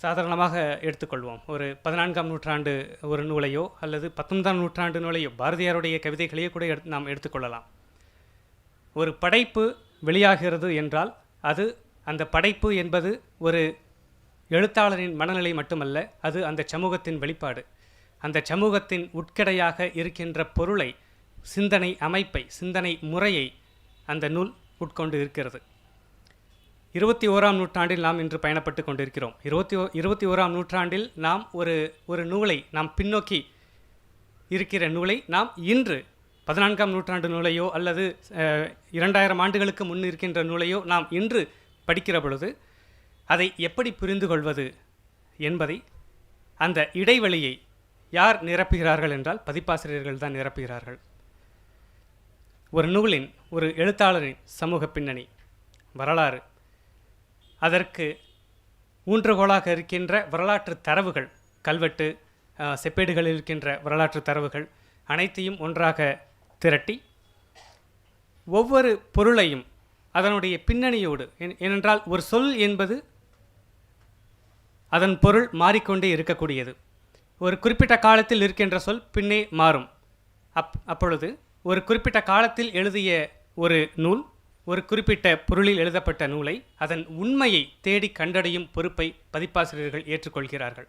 சாதாரணமாக எடுத்துக்கொள்வோம். ஒரு 14ஆம் நூற்றாண்டு ஒரு நூலையோ அல்லது 19ஆம் நூற்றாண்டு நூலையோ பாரதியாருடைய கவிதைகளையோ கூட நாம் எடுத்துக்கொள்ளலாம். ஒரு படைப்பு வெளியாகிறது என்றால் அது அந்த படைப்பு என்பது ஒரு எழுத்தாளரின் மனநிலை மட்டுமல்ல, அது அந்த சமூகத்தின் வெளிப்பாடு. அந்த சமூகத்தின் உட்கடையாக இருக்கின்ற பொருளை, சிந்தனை அமைப்பை, சிந்தனை முறையை அந்த நூல் உட்கொண்டு இருக்கிறது. 21ஆம் நூற்றாண்டில் நாம் இன்று பயணப்பட்டு கொண்டிருக்கிறோம். 21ஆம் நூற்றாண்டில் நாம் ஒரு நூலை, நாம் பின்னோக்கி இருக்கிற நூலை நாம் இன்று 14ஆம் நூற்றாண்டு நூலையோ அல்லது 2000 ஆண்டுகளுக்கு முன் இருக்கின்ற நூலையோ நாம் இன்று படிக்கிற பொழுது அதை எப்படி புரிந்து கொள்வது என்பதை, அந்த இடைவெளியை யார் நிரப்புகிறார்கள் என்றால் பதிப்பாசிரியர்கள் தான் நிரப்புகிறார்கள். ஒரு நூலின், ஒரு எழுத்தாளரின் சமூக பின்னணி, வரலாறு, அதற்கு ஊன்றுகோலாக இருக்கின்ற வரலாற்று தரவுகள், கல்வெட்டு, செப்பேடுகளில் இருக்கின்ற வரலாற்று தரவுகள் அனைத்தையும் ஒன்றாக திரட்டி ஒவ்வொரு பொருளையும் அதனுடைய பின்னணியோடு, ஏனென்றால் ஒரு சொல் என்பது அதன் பொருள் மாறிக்கொண்டே இருக்கக்கூடியது. ஒரு குறிப்பிட்ட காலத்தில் இருக்கின்ற சொல் பின்னே மாறும். அப்பொழுது ஒரு குறிப்பிட்ட காலத்தில் எழுதிய ஒரு நூல், ஒரு குறிப்பிட்ட பொருளில் எழுதப்பட்ட நூலை, அதன் உண்மையை தேடி கண்டடையும் பொறுப்பை பதிப்பாசிரியர்கள் ஏற்றுக்கொள்கிறார்கள்.